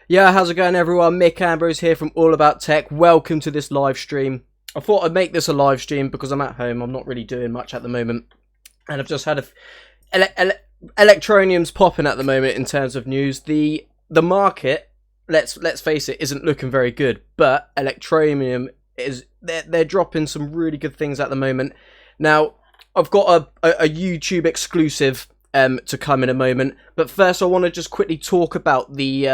Yeah, how's it going everyone? Mick Ambrose here from All About Tech. Welcome to this live stream. I thought I'd make this a live stream because I'm at home. I'm not really doing much at the moment. And I've just had Electroneum's popping at the moment in terms of news. The market, let's face it, isn't looking very good. But Electroneum they're dropping some really good things at the moment. Now, I've got a YouTube exclusive to come in a moment, but first I want to just quickly talk about the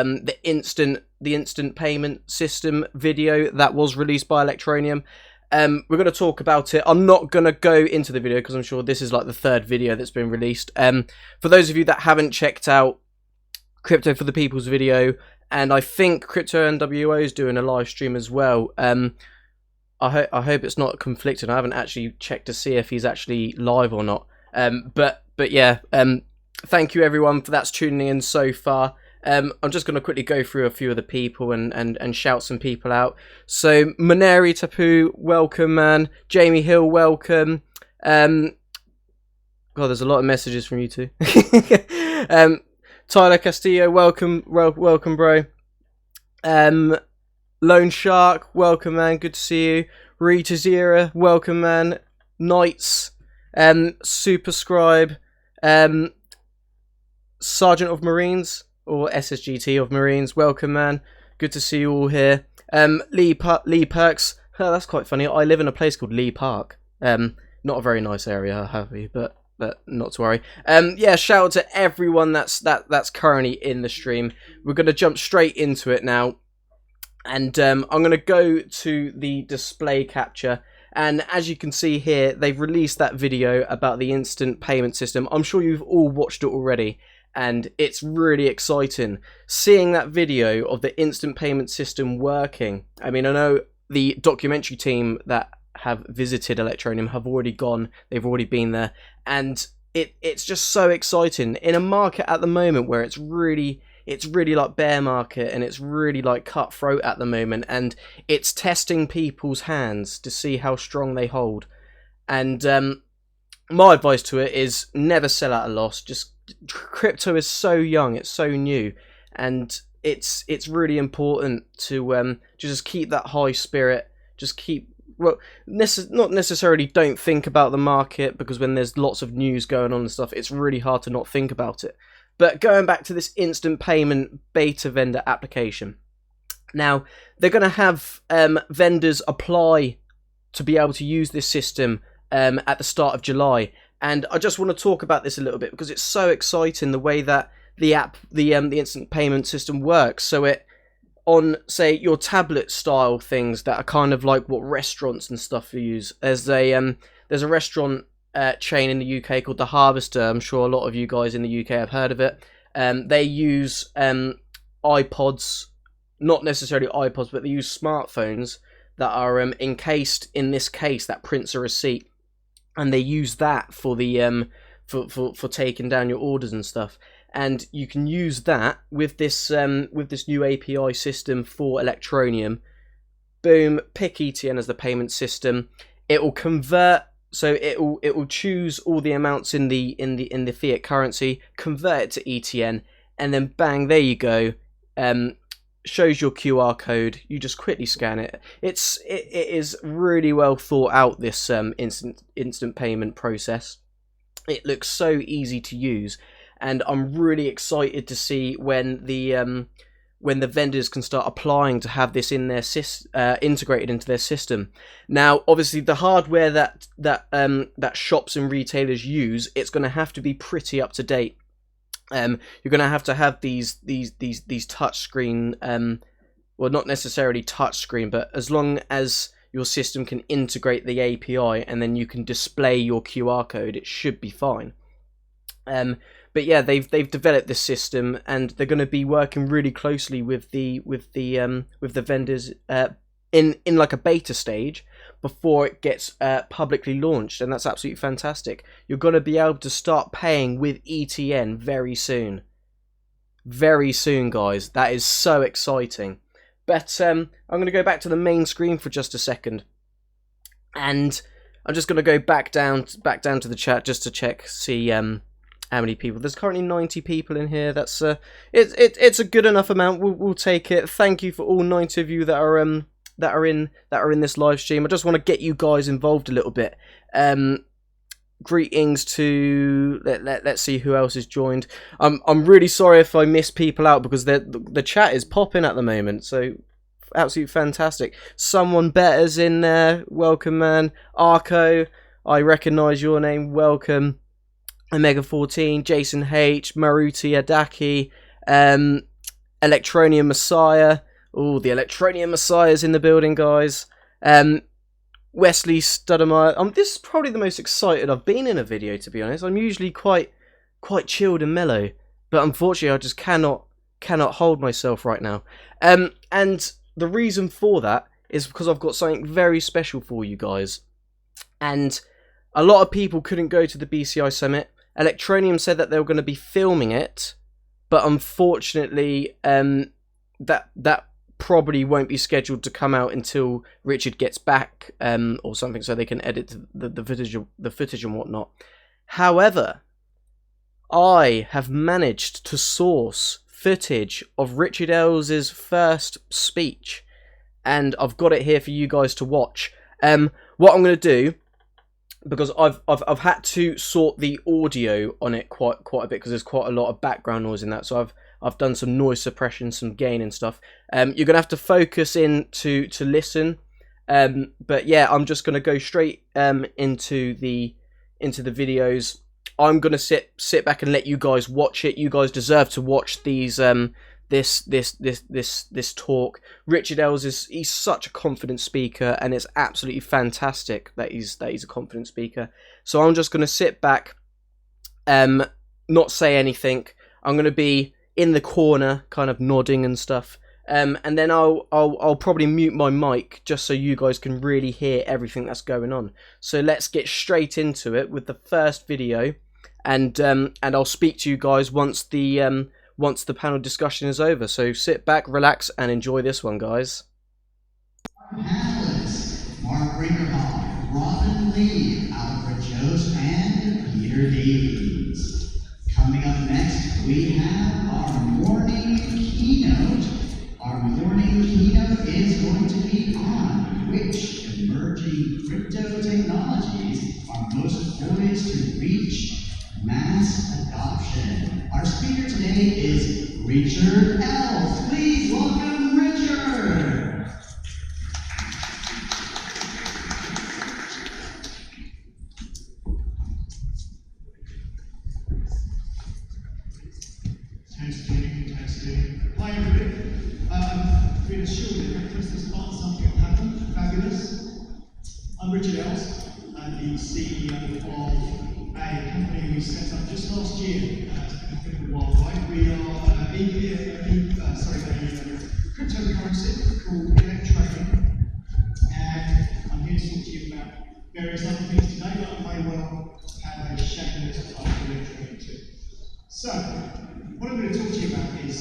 instant payment system video that was released by Electroneum. We're going to talk about it. I'm not going to go into the video because I'm sure this is like the third video that's been released. For those of you that haven't checked out Crypto for the People's video, and I think Crypto NWO is doing a live stream as well. I hope it's not conflicting. I haven't actually checked to see if he's actually live or not. But yeah, thank you everyone that's tuning in so far. I'm just going to quickly go through a few of the people and shout some people out. So, Moneri Tapu, welcome man. Jamie Hill, welcome. God, there's a lot of messages from you two. Tyler Castillo, welcome bro. Lone Shark, welcome man, good to see you. Rita Zira, welcome man. Knights, Superscribe, Sergeant of Marines, or SSGT of Marines, welcome man, good to see you all here. Lee Perks, oh, that's quite funny, I live in a place called Lee Park, not a very nice area, happy, but not to worry. Yeah, shout out to everyone that's currently in the stream. We're going to jump straight into it now, and I'm going to go to the display capture. And as you can see here, they've released that video about the instant payment system. I'm sure you've all watched it already, and it's really exciting seeing that video of the instant payment system working. I mean, I know the documentary team that have visited Electroneum have already gone, they've already been there, and it's just so exciting in a market at the moment where it's really like bear market, and it's really like cutthroat at the moment, and it's testing people's hands to see how strong they hold. And my advice to it is never sell at a loss. Just crypto is so young, it's so new, and it's really important to just keep that high spirit. Just keep, well, not necessarily don't think about the market, because when there's lots of news going on and stuff, it's really hard to not think about it. But going back to this instant payment beta vendor application. Now, they're going to have vendors apply to be able to use this system at the start of July. And I just want to talk about this a little bit because it's so exciting the way that the instant payment system works. So it, on, say, your tablet style things that are kind of like what restaurants and stuff use. There's a restaurant chain in the UK called The Harvester. I'm sure a lot of you guys in the UK have heard of it. They use iPods, not necessarily iPods, but they use smartphones that are encased in this case that prints a receipt, and they use that for the for taking down your orders and stuff. And you can use that with this new API system for Electroneum. Boom, pick ETN as the payment system. It will convert. So it will choose all the amounts in the fiat currency, convert it to ETN, and then bang, there you go. Shows your QR code. You just quickly scan it. It is really well thought out, this instant payment process. It looks so easy to use, and I'm really excited to see when the vendors can start applying to have this in their integrated into their system. Now, obviously, the hardware that shops and retailers use, it's going to have to be pretty up to date. You're going to have these touch screen, well, not necessarily touch screen, but as long as your system can integrate the API and then you can display your QR code, it should be fine. But yeah, they've developed this system, and they're going to be working really closely with the vendors in like a beta stage before it gets publicly launched, and that's absolutely fantastic. You're going to be able to start paying with ETN very soon. Very soon, guys. That is so exciting. But I'm going to go back to the main screen for just a second, and I'm just going to go back down to the chat just to check, see how many people. There's currently 90 people in here. That's it's a good enough amount. We'll take it. Thank you for all 90 of you that are in this live stream. I just want to get you guys involved a little bit. Greetings to let's see who else is joined. I'm really sorry if I miss people out because the chat is popping at the moment, so absolutely fantastic. Someone better's in there. Welcome, man. Arco, I recognise your name. Welcome. Omega 14, Jason H, Maruti Adaki, Electroneum Messiah. Oh, the Electroneum Messiah's in the building, guys. Wesley Studdemeyer. This is probably the most excited I've been in a video, to be honest. I'm usually quite chilled and mellow, but unfortunately I just cannot hold myself right now. And the reason for that is because I've got something very special for you guys. And a lot of people couldn't go to the BCI Summit. Electroneum said that they were going to be filming it, but unfortunately that probably won't be scheduled to come out until Richard gets back or something, so they can edit the footage and whatnot. However, I have managed to source footage of Richard Ells's first speech, and I've got it here for you guys to watch. What I'm going to do, because I've had to sort the audio on it quite a bit because there's quite a lot of background noise in that, so I've done some noise suppression, some gain and stuff. You're gonna have to focus in to listen, but yeah, I'm just gonna go straight into the videos. I'm gonna sit back and let you guys watch it. You guys deserve to watch these this talk. Richard Ells he's such a confident speaker, and it's absolutely fantastic that he's a confident speaker. So I'm just gonna sit back, not say anything. I'm gonna be in the corner, kind of nodding and stuff, and then I'll probably mute my mic just so you guys can really hear everything that's going on. So let's get straight into it with the first video, and I'll speak to you guys once the panel discussion is over. So sit back, relax, and enjoy this one, guys. Panelists: Mark Brinkerhoff, Robin Lee, Alfred Jost, and Peter Davies. Coming up next, we have our morning keynote. Our morning keynote is going to be on which emerging crypto technologies are most poised to reach mass adoption. Our speaker today is Richard Ells. Please welcome Richard. Testing. Hi everybody. Been assured that Christmas part something will happen. Fabulous. I'm Richard Ells. I'm the CEO of a company we set up just last year. It's been a while, right? We are a cryptocurrency called Electroneum, and I'm here to talk to you about various other things today, but I may well have a shameless part of Electroneum too. So, what I'm going to talk to you about is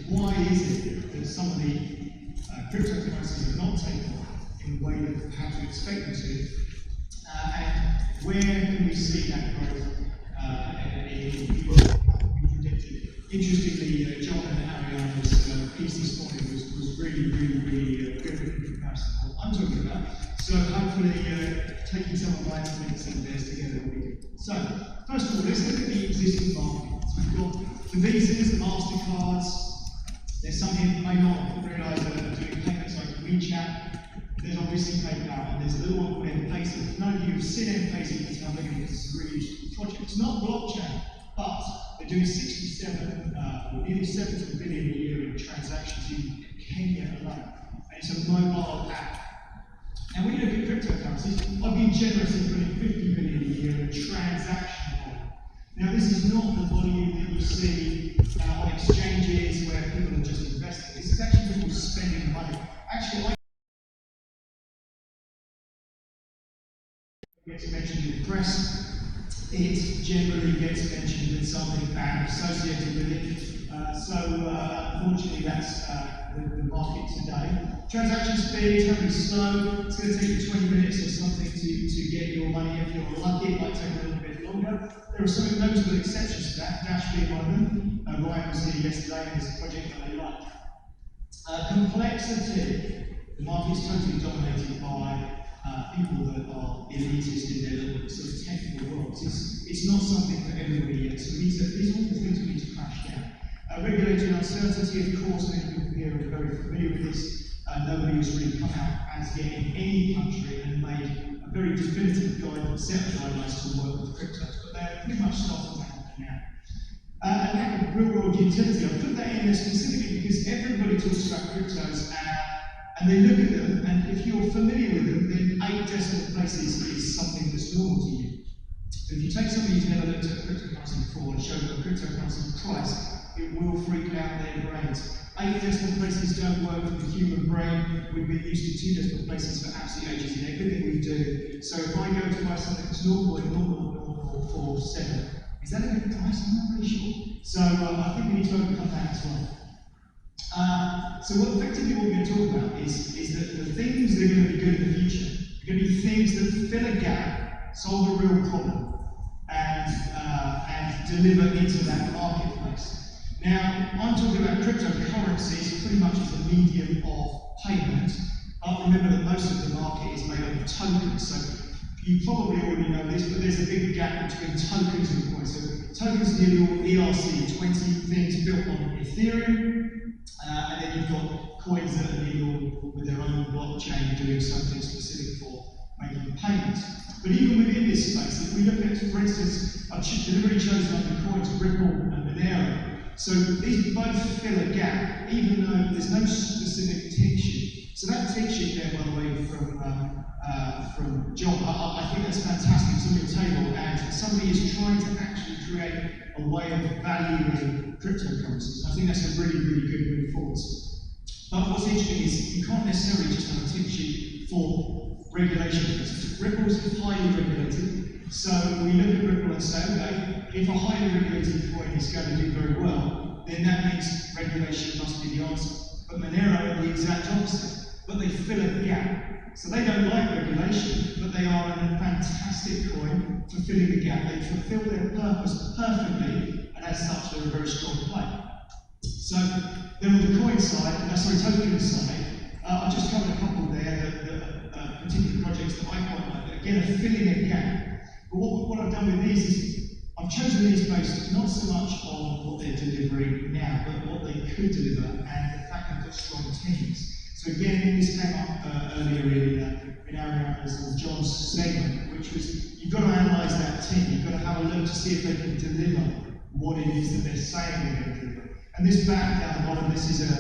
why is it that some of the cryptocurrencies have not taken off in the way that perhaps we expect them to, and where can we see that growth in predicted. Interestingly, John and Ariana's piece this morning was really good in comparison to what I'm talking about. So hopefully taking some of my points and theirs together will be good. So, first of all, let's look at the existing market. So we've got the Visas, the MasterCards. There's some here that may not realise that are doing payments like WeChat. There's obviously PayPal, and there's a little one called M-Pesa. If none of you have seen M-Pesa, it's another because it's a really interesting project. It's not blockchain, but they're doing 67 or nearly 70 billion a year in transactions in Kenya alone. And it's a mobile app. And when you look at cryptocurrencies, I've been generous in putting 50 billion a year in transaction volume. Now, Now, this is not the volume that you see on exchanges where people are just investing. This is actually people spending money. Actually, gets mentioned in the press. It generally gets mentioned with something bad associated with it. Unfortunately, that's the market today. Transaction speed, totally slow. It's going to take you 20 minutes or something to get your money. If you're lucky, it might take a little bit longer. There are some notable exceptions to that, Dash being one of them. Ryan was here yesterday and there's a project that they like. Complexity. The market is totally dominated by people that are elitist in their little sort of technical worlds. It's not something for everybody yet. So these are all the things we need to crash down. Regulatory uncertainty, of course, many people here are very familiar with this. Nobody has really come out as yet in any country and made a very definitive set of guidelines to work with cryptos, but they're pretty much starting to happen now. And lack of real-world utility. I put that in there specifically because everybody talks about cryptos and they look at them, and if you're familiar with them, then 8 decimal places is something that's normal to you. But if you take somebody who's never looked at cryptocurrency before and show them a cryptocurrency price, it will freak out their brains. 8 decimal places don't work for the human brain. We've been used to 2 decimal places for absolute ages in everything we do. So if I go to buy something that's 0.0047, is that a good price? I'm not really sure. So I think we need to overcome that as well. So what effectively what we're going to talk about is that the things that are going to be good in the future are going to be things that fill a gap, solve a real problem, and deliver into that marketplace. Now, I'm talking about cryptocurrencies pretty much as a medium of payment, but remember that most of the market is made up of tokens. So you probably already know this, but there's a big gap between tokens and coins. So tokens are nearly all ERC, 20 things built on Ethereum. And then you've got coins that are nearly all with their own blockchain doing something specific for making payments. But even within this space, if we look at, for instance, I've deliberately chosen under coins Ripple and Monero. So these both fill a gap, even though there's no specific tick sheet. So that tick sheet there, by the way, from John, I think that's fantastic. It's on your table, and somebody is trying to actually create a way of valuing cryptocurrencies. I think that's a really, really good move forward. But what's interesting is you can't necessarily just have a tick sheet for regulation purposes. Ripple is highly regulated, so we look at Ripple and say, okay, if a highly regulated coin is going to do very well, then that means regulation must be the answer. But Monero are the exact opposite, but they fill a gap. So they don't like regulation, but they are a fantastic coin for filling the gap. They fulfill their purpose perfectly, and as such, they're a very strong play. So then on the coin side, token side, I've just covered a couple there, the particular projects that I quite like, that again are filling a gap. But what I've done with these is, I've chosen these based not so much on what they're delivering now, but what they could deliver, and the fact they've got strong teams. So again, this came up earlier in Ariana's and John's segment, which was, you've got to analyse that team, you've got to have a look to see if they can deliver what it is that they're saying they're going to deliver. And this back down the bottom, this is a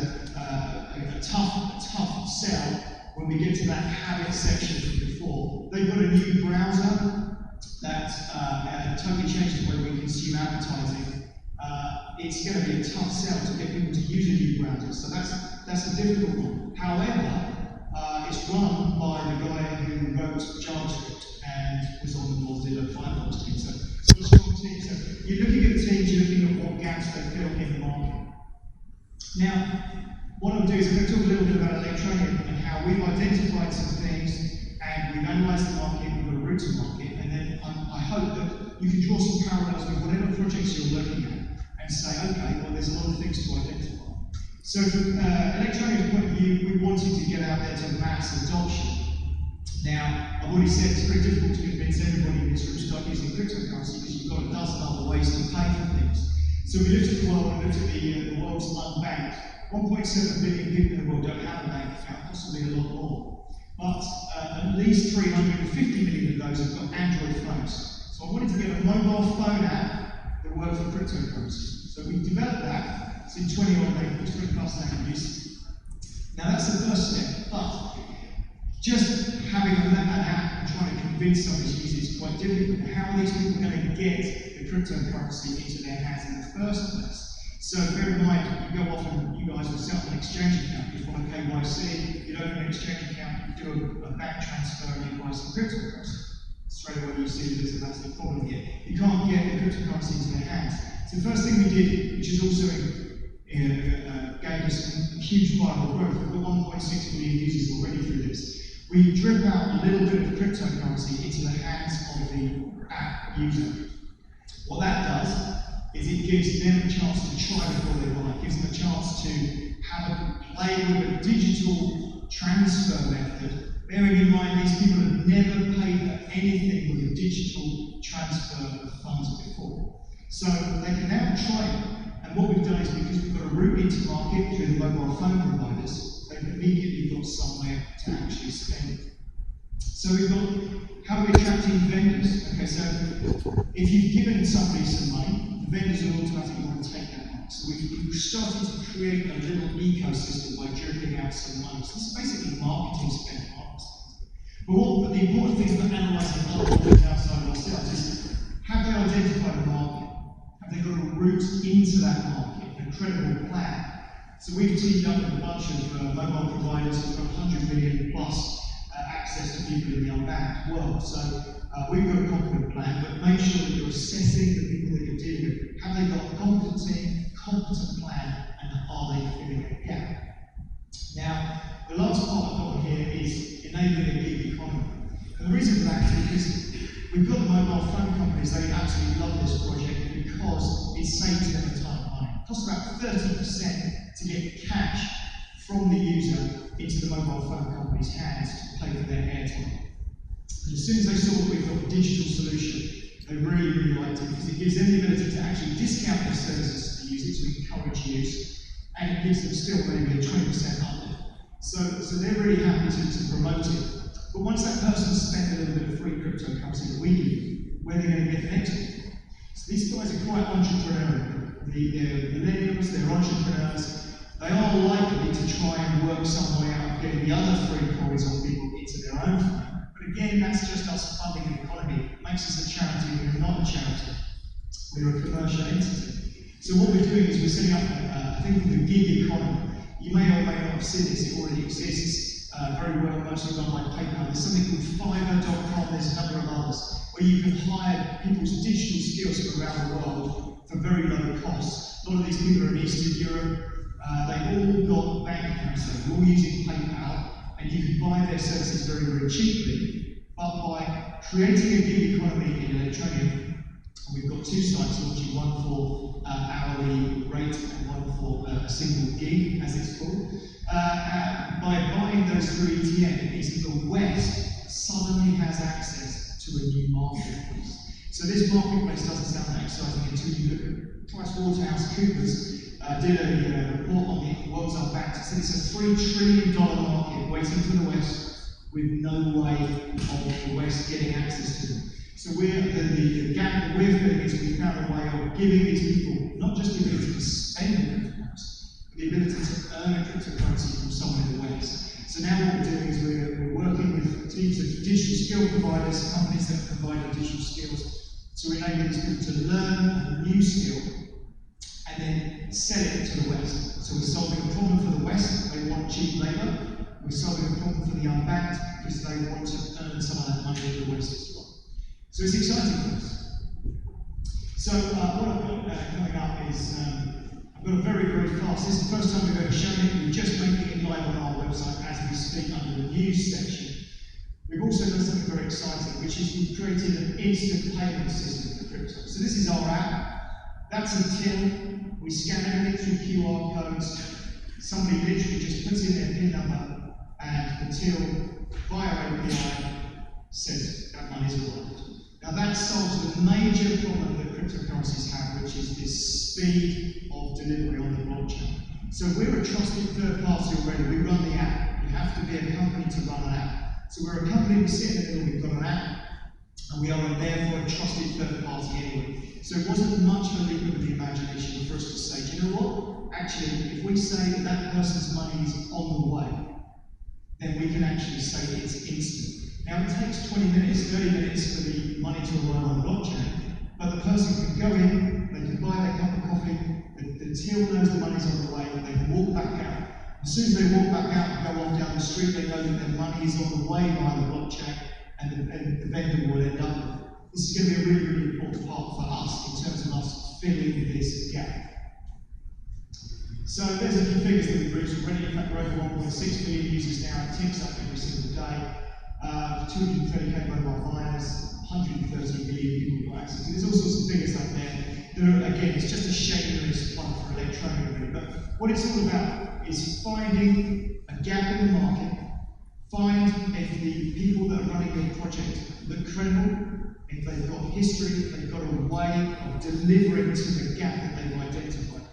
tough sell when we get to that habit section from before. They've got a new browser that totally changes the way we consume advertising. It's going to be a tough sell to get people to use a new browser, so that's a difficult one. However, it's run by the guy who wrote JavaScript and was on the Mozilla Firefox team, so it's a strong team. So you're looking at the teams, you're looking at what gaps they fill in the market. Now, what I'll do is I'm going to talk a little bit about Electroneum and how we've identified some things and we've analysed the market, we've got a route to market, and then I hope that you can draw some parallels with whatever projects you're looking at and say, okay, well, there's a lot of things to identify. So from Electroneum's point of view, we wanted to get out there to mass adoption. Now, I've already said it's very difficult to convince everybody in this room to start using cryptocurrency because you've got a dozen other ways to pay for things. So we looked at the world and looked at the world's unbanked. 1.7 billion people in the world don't have a bank account, possibly a lot more. But at least 350 million of those have got Android phones. So I wanted to get a mobile phone app that worked for cryptocurrency. So we developed that. It's in 20 languages, 20+ languages. Now that's the first step, but just having an app and trying to convince somebody to use it is quite difficult. How are these people going to get the cryptocurrency into their hands in the first place? So bear in mind, you go off and you guys will set up an exchange account. You follow KYC, you open an exchange account, you do a bank transfer, and you buy some cryptocurrency. Straight away you see there's a massive problem here. You can't get the cryptocurrency into their hands. So the first thing we did, which is also gave us huge viral growth, we've got 1.6 million users already through this. We drip out a little bit of cryptocurrency into the hands of the app user. What that does is it gives them a chance to try before they buy. It gives them a chance to play with a digital transfer method, bearing in mind these people have never paid for anything with a digital transfer of funds before. So they can now try it. And what we've done is, because we've got a route into market through the mobile phone providers, they've immediately got somewhere to actually spend it. So we've got, how are we attracting vendors? Okay, so if you've given somebody some money, the vendors will automatically want to take that money. So we've started to create a little ecosystem by dripping out some money. So it's basically marketing spend. But the important thing about analysing other products outside of ourselves is, have they identified a market? Have they got a route into that market, a credible plan? So we've teamed up with a bunch of mobile providers who've got 100 million plus access to people in the unbanked world. So we've got a competent plan, but make sure that you're assessing the people that you're dealing with. Have they got a competent team, competent plan, and are they filling a gap? Now, the last part I've got here is enabling a gig economy. And the reason for that is because we've got the mobile phone companies, they absolutely love this project because it saves them a ton of money. It costs about 30% to get cash from the user into the mobile phone company's hands to pay for their airtime. And as soon as they saw that we've got a digital solution, they really, really liked it because it gives them the ability to actually discount their services to the user to encourage use, and it gives them still maybe a 20% uplift. So they're really happy to promote it. But once that person's spent a little bit of free cryptocurrency that we give, where are they going to get the next one? So these guys are quite entrepreneurial. They're millennials, they're entrepreneurs. They are likely to try and work some way out of getting the other free coins on people into their own fund. But again, that's just us funding the economy. It makes us a charity. We're not a charity. We're a commercial entity. So what we're doing is we're setting up a thing called the gig economy. You may or may not have seen this, it already exists very well, mostly done by PayPal. There's something called Fiverr.com, there's a number of others, where you can hire people's digital skills from around the world for very low costs. A lot of these people are in Eastern Europe, they've all got bank accounts, they're all using PayPal, and you can buy their services very, very cheaply. But by creating a gig economy in Electroneum, we've got two sites launching, one for hourly rate and one for a single gig, as it's called. By buying those through ETN, it means that the West suddenly has access to a new marketplace. So this marketplace doesn't sound that exciting until you look at PricewaterhouseCoopers did a report on the world's unbanked. So it's a $3 trillion market waiting for the West with no way of the West getting access to them. So the gap that we're filling is we found a way of giving these people not just the ability to spend a cryptocurrency, but the ability to earn a cryptocurrency from someone in the West. So now what we're doing is we're working with teams of digital skill providers, companies that provide digital skills, to enable these people to learn a new skill and then sell it to the West. So we're solving a problem for the West, they want cheap labour. We're solving a problem for the unbanked because they want to earn some of that money in the West as well. So it's exciting for us. So what I've got coming up is, I've got a very, very fast, this is the first time we've ever shown it, we're just making it live on our website as we speak under the news section. We've also done something very exciting, which is we've created an instant payment system for crypto. So this is our app, that's a till, we scan everything through QR codes, somebody literally just puts in their PIN number, and the till, via API, says that money's arrived. Now that solves the major problem that cryptocurrencies have, which is this speed of delivery on the blockchain. So we're a trusted third party already, we run the app. You have to be a company to run an app. So we're a company, we sit in the middle, we've got an app, and we are therefore a trusted third party anyway. So it wasn't much of a leap of the imagination for us to say, do you know what? Actually, if we say that that person's money is on the way, then we can actually say it's instant. Now it takes 20 minutes, 30 minutes for the money to arrive on the blockchain, but the person can go in, they can buy their cup of coffee, the till knows the money's on the way, they can walk back out. As soon as they walk back out and go off down the street, they know that their money is on the way via the blockchain, and the vendor will end up. This is going to be a really, really important part for us in terms of us filling this gap. So there's a few figures that we've reached already. In fact, we're over 1.6 million users now. It ticks up every single day. 230k mobile miners, 130 million people got access to. There's all sorts of figures up there. Again, it's just a shameless plug for Electroneum, really. But what it's all about is finding a gap in the market, find if the people that are running your project look credible, if they've got history, if they've got a way of delivering to the gap that they've identified.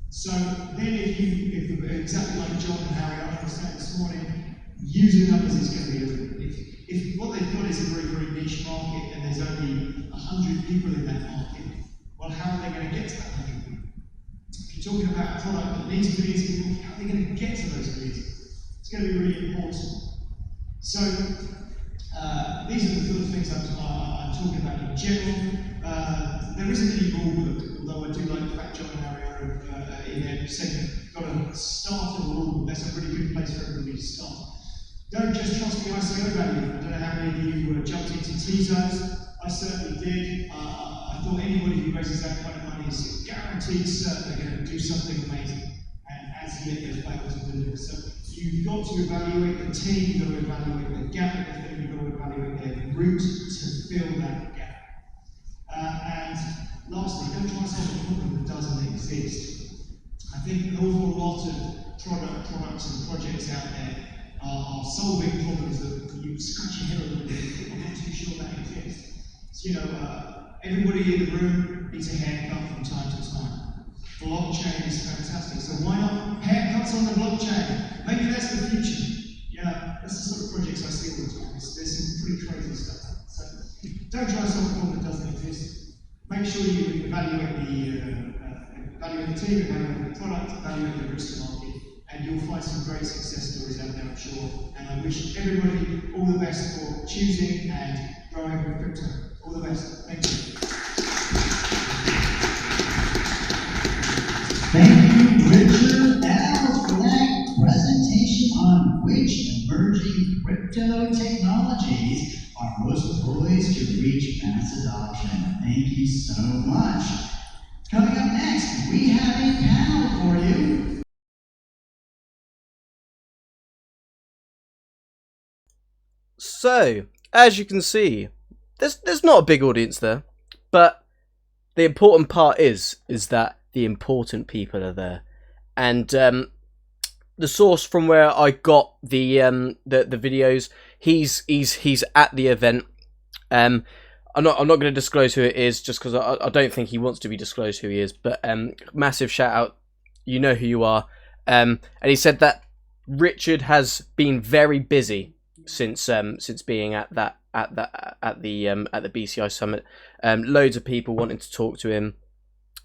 So then if exactly like John and Harry I was saying this morning, user numbers is going to be everything. If what they've got is a very, very niche market and there's only 100 people in that market, well, how are they going to get to that 100 people? If you're talking about a product that needs millions of people, how are they going to get to those millions? It's going to be really important. So these are the sort of things I'm talking about in general. There isn't any rule book, although I do like the fact John and Harry in their segment got to start a rule book. That's a really good place for everybody to start. Don't just trust the ICO value. I don't know how many of you jumped into T-zones. I certainly did. I thought anybody who raises that kind of money is guaranteed certain they're going to do something amazing. And as yet, they've failed to deliver. So you've got to evaluate the team, you've got to evaluate the gap in the thing, you've got to evaluate their route to fill that gap. And lastly, don't try to solve a problem that doesn't exist. I think an awful lot of products and projects out there are solving problems that you scratch your head a little bit. I'm not too sure that exists. So, everybody in the room needs a haircut from time to time. Blockchain is fantastic, so why not haircuts on the blockchain? Maybe that's the future. That's the sort of projects I see all the time. There's some pretty crazy stuff. So don't try to solve a problem that doesn't exist. Make sure you evaluate the team, evaluate the product, evaluate the risk to market, and you'll find some great success stories out there, I'm sure. And I wish everybody all the best for choosing and growing with crypto. All the best. Thank you. Thank you, Richard L. for that presentation on which emerging crypto technologies are most poised to reach mass adoption. Thank you so much. Coming up next, we have a panel for you. So, as you can see, there's not a big audience there, but the important part is that the important people are there, and the source from where I got the videos, he's at the event. I'm not going to disclose who it is, just because I don't think he wants to be disclosed who he is. But massive shout out, you know who you are. And he said that Richard has been very busy since being at the BCI summit. Loads of people wanting to talk to him,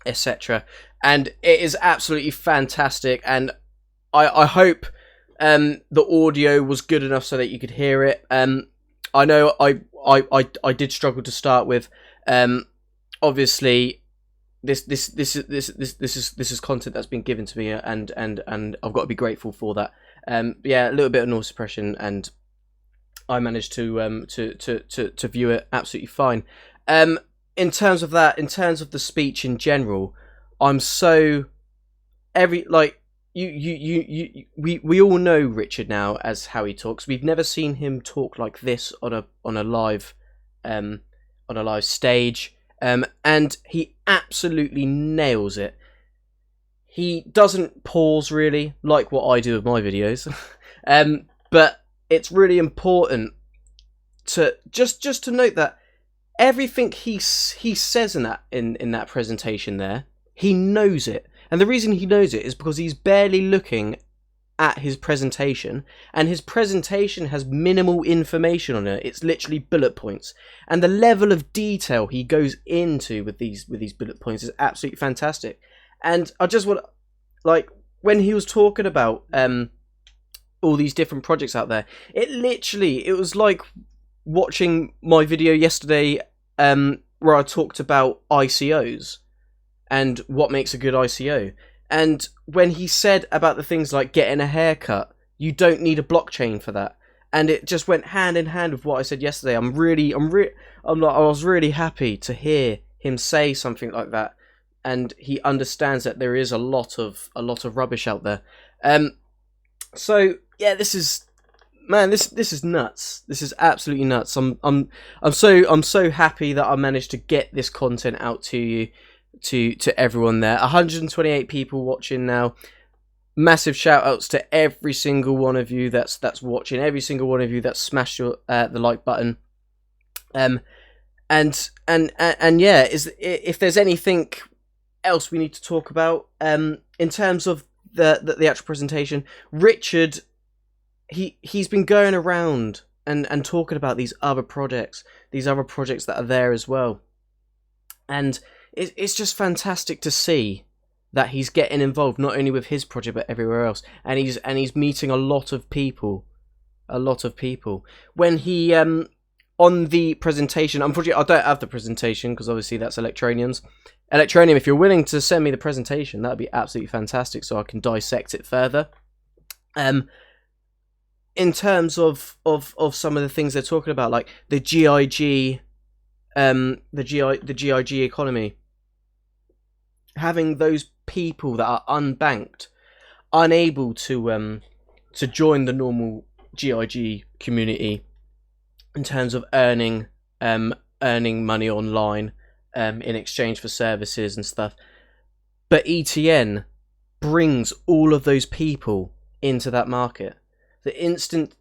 etc. And it is absolutely fantastic. And I hope the audio was good enough so that you could hear it. I know I did struggle to start with. Obviously, this is content that's been given to me, and I've got to be grateful for that. Yeah, a little bit of noise suppression, and I managed to view it absolutely fine. In terms of that, in terms of the speech in general, I'm so we all know Richard now as how he talks. We've never seen him talk like this on a live stage, and he absolutely nails it. He doesn't pause really like what I do with my videos, but it's really important to just to note that everything he says in that presentation there, he knows it. And the reason he knows it is because he's barely looking at his presentation, and his presentation has minimal information on it. It's literally bullet points, and the level of detail he goes into with these bullet points is absolutely fantastic. And I just want, like, when he was talking about all these different projects out there, it was like watching my video yesterday, where I talked about ICOs and what makes a good ICO. And when he said about the things like getting a haircut, you don't need a blockchain for that. And it just went hand in hand with what I said yesterday. I was really happy to hear him say something like that, and he understands that there is a lot of rubbish out there. So yeah, this is nuts. This is absolutely nuts. I'm so happy that I managed to get this content out to you, to everyone there. 128 people watching now. Massive shout outs to every single one of you that's watching, every single one of you that's smashed your the like button. And yeah, if there's anything else we need to talk about in terms of the actual presentation, Richard, he's been going around and talking about these other projects that are there as well, and it's just fantastic to see that he's getting involved not only with his project but everywhere else, and he's meeting a lot of people. When he on the presentation, unfortunately I don't have the presentation because obviously that's Electroneum's. Electroneum, if you're willing to send me the presentation, that would be absolutely fantastic so I can dissect it further. In terms of some of the things they're talking about, like the GIG, the GIG economy, having those people that are unbanked, unable to join the normal GIG community in terms of earning money online in exchange for services and stuff, but ETN brings all of those people into that market. The instant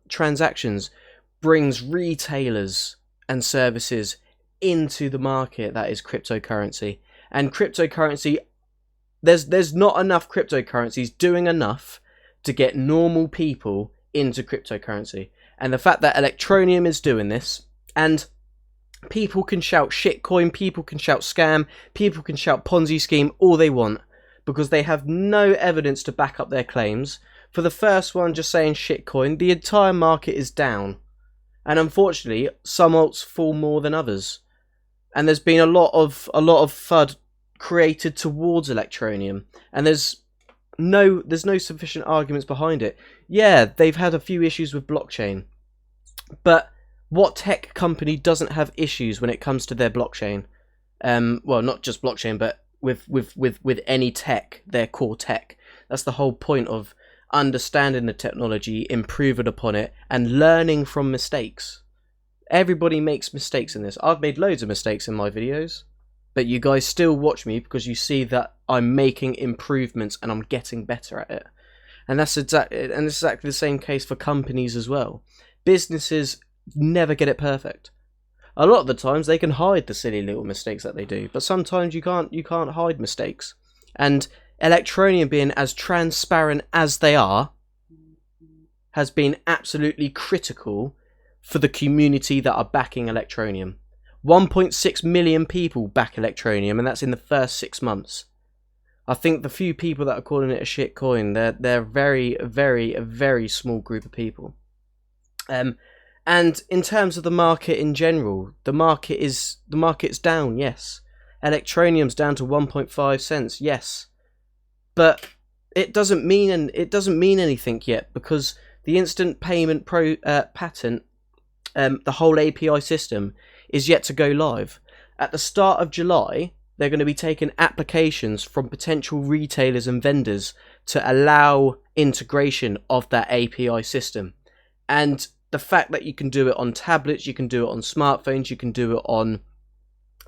transactions brings retailers and services into the market that is cryptocurrency. And cryptocurrency, there's not enough cryptocurrencies doing enough to get normal people into cryptocurrency. And the fact that Electroneum is doing this, and people can shout shitcoin, people can shout scam, people can shout Ponzi scheme all they want, because they have no evidence to back up their claims. For the first one, just saying shitcoin, the entire market is down. And unfortunately, some alts fall more than others. And there's been a lot of FUD created towards Electroneum, and there's no sufficient arguments behind it. Yeah, they've had a few issues with blockchain, but what tech company doesn't have issues when it comes to their blockchain? Well, not just blockchain, but with any tech, their core tech. That's the whole point of understanding the technology, improving upon it, and learning from mistakes. Everybody makes mistakes in this. I've made loads of mistakes in my videos, but you guys still watch me because you see that I'm making improvements and I'm getting better at it. And that's exactly the same case for companies as well. Businesses never get it perfect. A lot of the times they can hide the silly little mistakes that they do, but sometimes you can't hide mistakes. And Electroneum, being as transparent as they are, has been absolutely critical for the community that are backing Electroneum. 1.6 million people back Electroneum, and that's in the first 6 months. I think the few people that are calling it a shit coin, they're very, very, a very small group of people. And in terms of the market in general, the market's down, yes. Electroneum's down to 1.5 cents, yes. But it doesn't mean anything yet, because the instant payment patent, the whole API system, is yet to go live. At the start of July, they're going to be taking applications from potential retailers and vendors to allow integration of that API system. And the fact that you can do it on tablets, you can do it on smartphones, you can do it on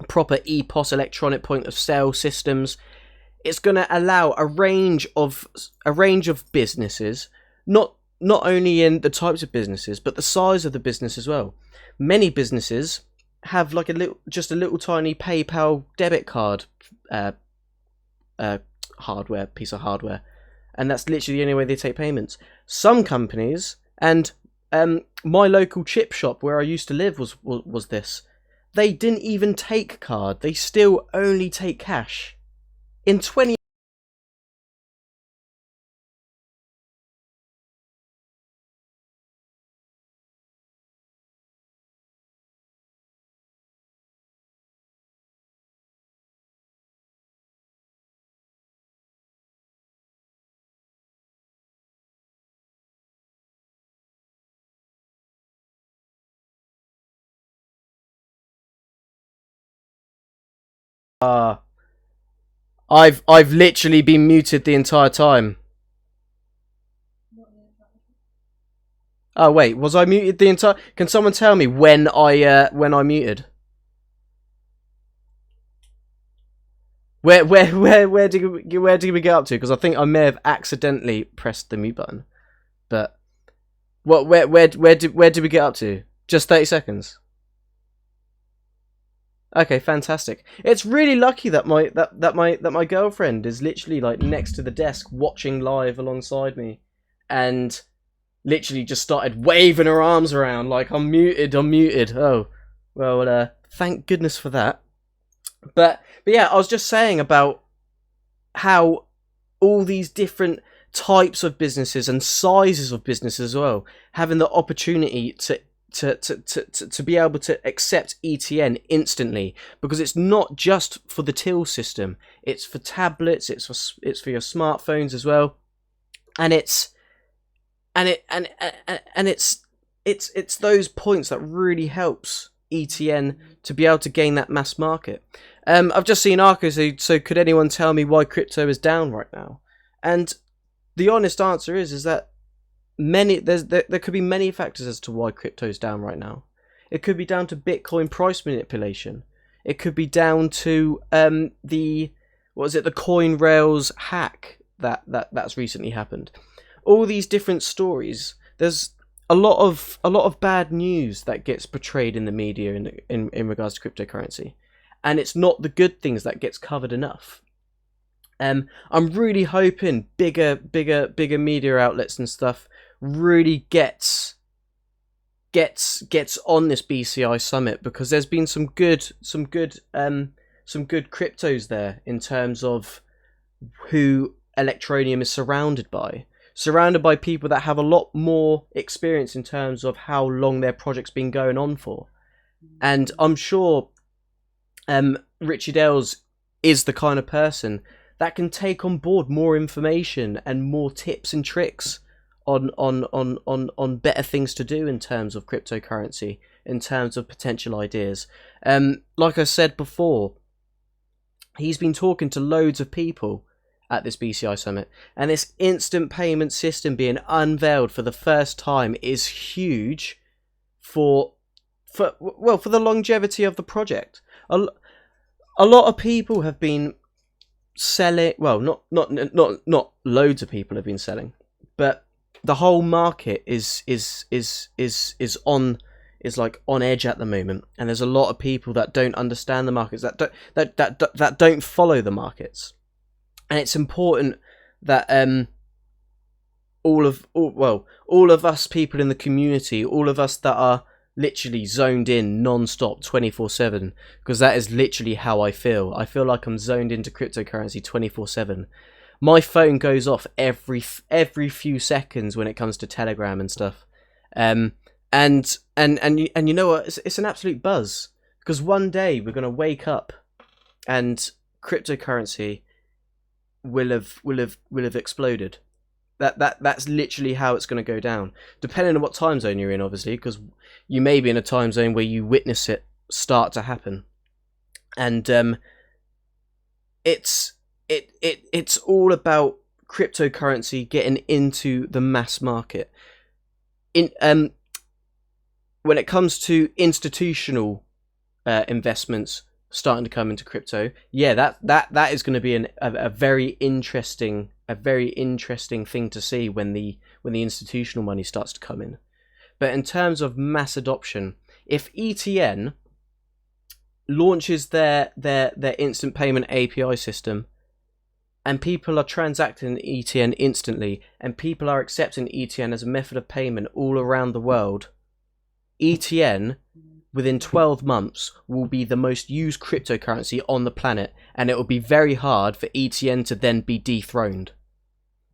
proper EPOS, electronic point of sale systems, it's going to allow a range of businesses, not only in the types of businesses, but the size of the business as well. Many businesses have like a little tiny PayPal debit card piece of hardware, and that's literally the only way they take payments. Some companies, and my local chip shop where I used to live was this. They didn't even take card. They still only take cash. In 20 I've literally been muted the entire time. Oh wait, was I muted the entire? Can someone tell me when I muted? Where did we get up to? Because I think I may have accidentally pressed the mute button. But where did we get up to? Just 30 seconds. Okay, fantastic. It's really lucky that my girlfriend is literally like next to the desk watching live alongside me, and literally just started waving her arms around like I'm muted. Oh, well, thank goodness for that. But yeah, I was just saying about how all these different types of businesses and sizes of businesses as well having the opportunity to be able to accept ETN instantly, because it's not just for the till system, it's for tablets, it's for your smartphones as well, and it's those points that really helps ETN to be able to gain that mass market. I've just seen Arco say, so could anyone tell me why crypto is down right now? And the honest answer is that there could be many factors as to why crypto is down right now. It could be down to Bitcoin price manipulation. It could be down to the CoinRails hack that's recently happened. All these different stories. There's a lot of bad news that gets portrayed in the media in regards to cryptocurrency, and it's not the good things that gets covered enough. I'm really hoping bigger media outlets and stuff really gets on this BCI summit, because there's been some good cryptos there in terms of who Electroneum is surrounded by people that have a lot more experience in terms of how long their project's been going on for. And I'm sure Richard Ells is the kind of person that can take on board more information and more tips and tricks on better things to do in terms of cryptocurrency, in terms of potential ideas. Like I said before, he's been talking to loads of people at this BCI summit, and this instant payment system being unveiled for the first time is huge for the longevity of the project. A lot of people have been selling, well, not loads of people have been selling, but the whole market is on edge at the moment, and there's a lot of people that don't understand the markets, that don't follow the markets. And it's important that all of us people in the community, all of us that are literally zoned in non-stop 24/7, because that is literally how I feel. I feel like I'm zoned into cryptocurrency 24/7. My phone goes off every few seconds when it comes to Telegram and stuff. And you know what? It's an absolute buzz, because one day we're gonna wake up and cryptocurrency will have exploded. That's literally how it's going to go down, depending on what time zone you're in, obviously, because you may be in a time zone where you witness it start to happen. And it's all about cryptocurrency getting into the mass market. When it comes to institutional investments starting to come into crypto, yeah, that is going to be a very interesting thing to see when the institutional money starts to come in. But in terms of mass adoption, if ETN launches their instant payment API system, and people are transacting ETN instantly, and people are accepting ETN as a method of payment all around the world, ETN within 12 months will be the most used cryptocurrency on the planet, and it will be very hard for ETN to then be dethroned.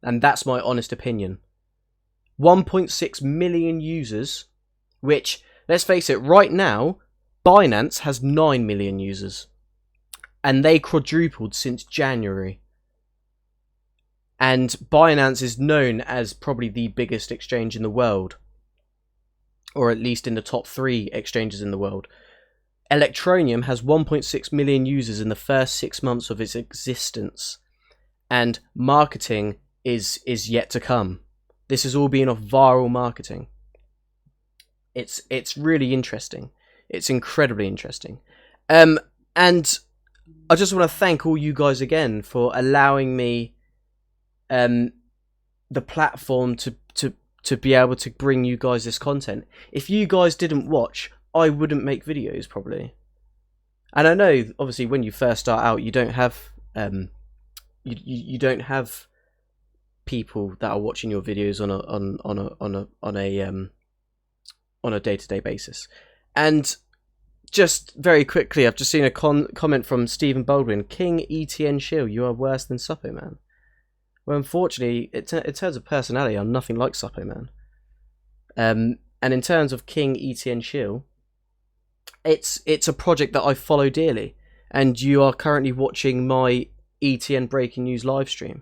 And that's my honest opinion. 1.6 million users, which, let's face it, right now, Binance has 9 million users. And they quadrupled since January. And Binance is known as probably the biggest exchange in the world, or at least in the top 3 exchanges in the world. Electroneum has 1.6 million users in the first 6 months of its existence, and marketing is yet to come. This is all being off viral marketing. It's really interesting. It's incredibly interesting. And I just want to thank all you guys again for allowing me the platform to be able to bring you guys this content. If you guys didn't watch, I wouldn't make videos probably. And I know obviously when you first start out, you don't have you don't have people that are watching your videos on a day-to-day basis. And just very quickly, I've just seen a comment from Stephen Baldwin. King ETN Shill, you are worse than Suppo Man. Well, unfortunately, in terms of personality, I'm nothing like Suppo Man. And in terms of King ETN Shill, it's a project that I follow dearly, and you are currently watching my ETN Breaking News live stream.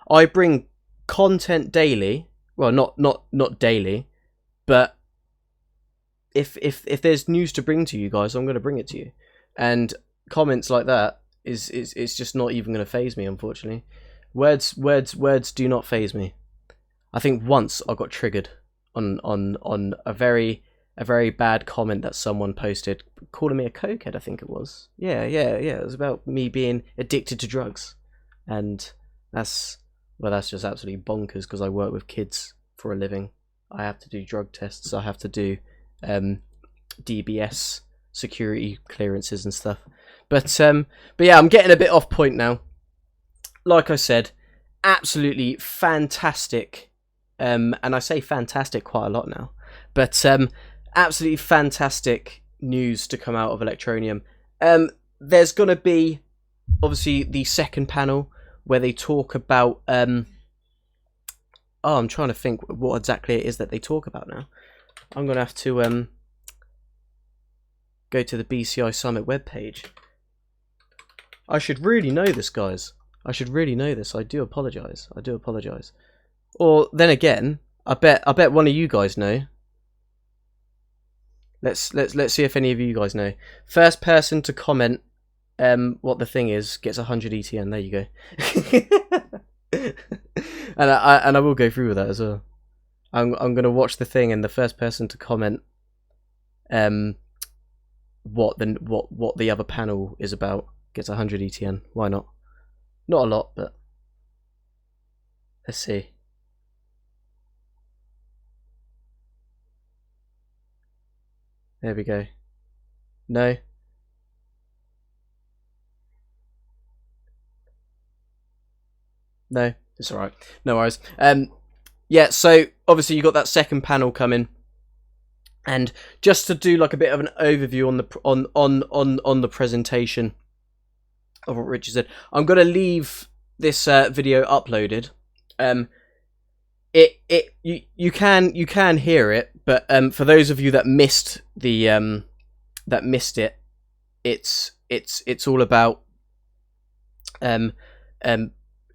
I bring content daily. Well, not daily, but if there's news to bring to you guys, I'm going to bring it to you. And comments like that is just not even going to faze me, unfortunately. Words do not faze me. I think once I got triggered on a very bad comment that someone posted calling me a cokehead, I think it was. Yeah. It was about me being addicted to drugs. And that's just absolutely bonkers because I work with kids for a living. I have to do drug tests. I have to do DBS security clearances and stuff. But yeah, I'm getting a bit off point now. Like I said, absolutely fantastic. And I say fantastic quite a lot now. But absolutely fantastic news to come out of Electroneum. There's going to be, obviously, the second panel where they talk about... I'm trying to think what exactly it is that they talk about now. I'm going to have to go to the BCI Summit webpage. I should really know this, guys. I should really know this. I do apologise. Or then again, I bet one of you guys know. Let's see if any of you guys know. First person to comment what the thing is gets 100 ETN. There you go. and I will go through with that as well. I'm gonna watch the thing, and the first person to comment what the other panel is about gets 100 ETN. Why not? Not a lot, but let's see. There we go. No. No, it's alright. No worries. Yeah, so obviously you got that second panel coming, and just to do like a bit of an overview on the presentation of what Richard said, I'm gonna leave this video uploaded. You can hear it, but for those of you that missed it, it's all about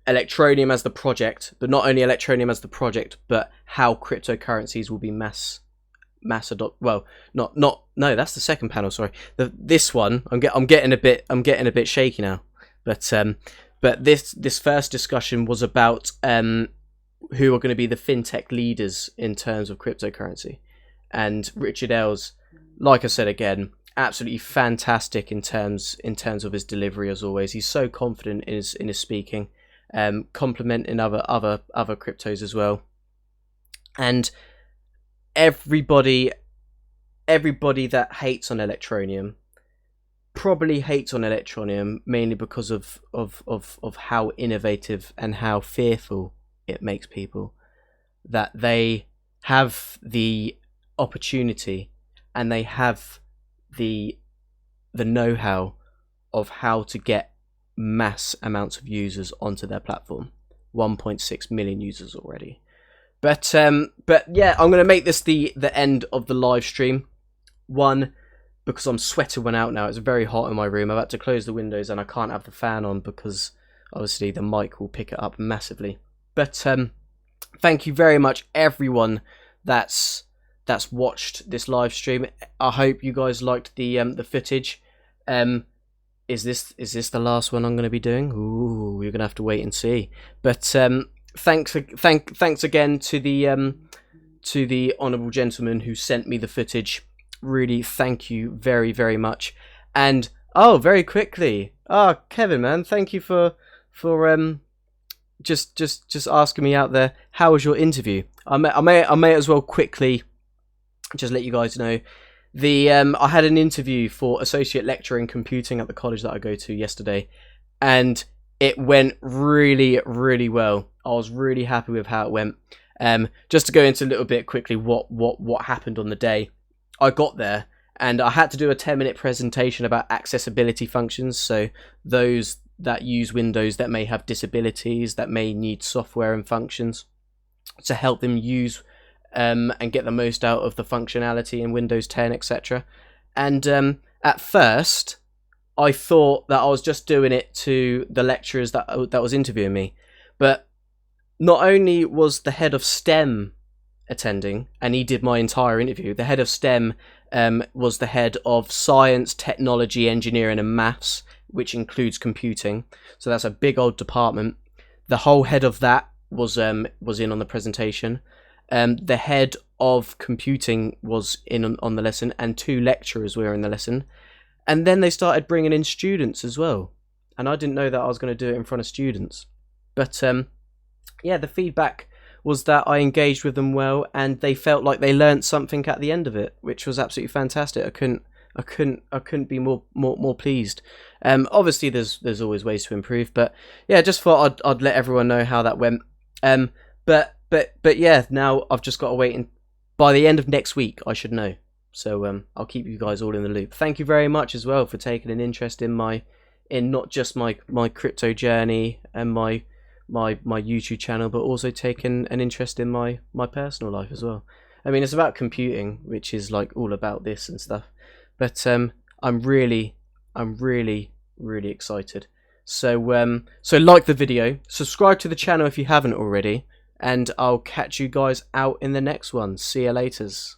Electroneum as the project, but not only Electroneum as the project, but how cryptocurrencies will be mass adopt. Well, no, that's the second panel. Sorry, this one I'm getting a bit shaky now. But this first discussion was about who are going to be the fintech leaders in terms of cryptocurrency, and Richard Ells, like I said again, absolutely fantastic in terms of his delivery as always. He's so confident in his speaking. Complementing other cryptos as well, and everybody that hates on Electroneum probably hates on Electroneum mainly because of how innovative and how fearful it makes people, that they have the opportunity and they have the know-how of how to get mass amounts of users onto their platform. 1.6 million users already. But yeah, I'm gonna make this the end of the live stream. One, because I'm sweating one out now. It's very hot in my room. I've had to close the windows and I can't have the fan on because obviously the mic will pick it up massively. But thank you very much everyone that's that's watched this live stream. I hope you guys liked the footage. Is this the last one I'm going to be doing? Ooh, you're going to have to wait and see. But thanks again to the honourable gentleman who sent me the footage. Really, thank you very, very much. And very quickly, Kevin, man, thank you for just asking me out there. How was your interview? I may as well quickly just let you guys know. I had an interview for associate lecturer in computing at the college that I go to yesterday, and it went really, really well. I was really happy with how it went. Just to go into a little bit quickly, what happened on the day. I got there and I had to do a 10-minute presentation about accessibility functions. So those that use Windows that may have disabilities, that may need software and functions to help them use and get the most out of the functionality in Windows 10, etc. And at first, I thought that I was just doing it to the lecturers that was interviewing me, but not only was the head of STEM attending, and he did my entire interview. The head of STEM was the head of science, technology, engineering, and maths, which includes computing. So that's a big old department. The whole head of that was in on the presentation. The head of computing was in on the lesson, and 2 lecturers were in the lesson. And then they started bringing in students as well. And I didn't know that I was going to do it in front of students. But yeah, the feedback was that I engaged with them well, and they felt like they learnt something at the end of it, which was absolutely fantastic. I couldn't be more pleased. Obviously, there's always ways to improve, but yeah, just thought I'd let everyone know how that went. But yeah, now I've just got to wait, and by the end of next week, I should know. So I'll keep you guys all in the loop. Thank you very much as well for taking an interest in not just my crypto journey and my YouTube channel, but also taking an interest in my personal life as well. I mean, it's about computing, which is like all about this and stuff. But I'm really excited. So like the video, subscribe to the channel if you haven't already, and I'll catch you guys out in the next one. See you laters.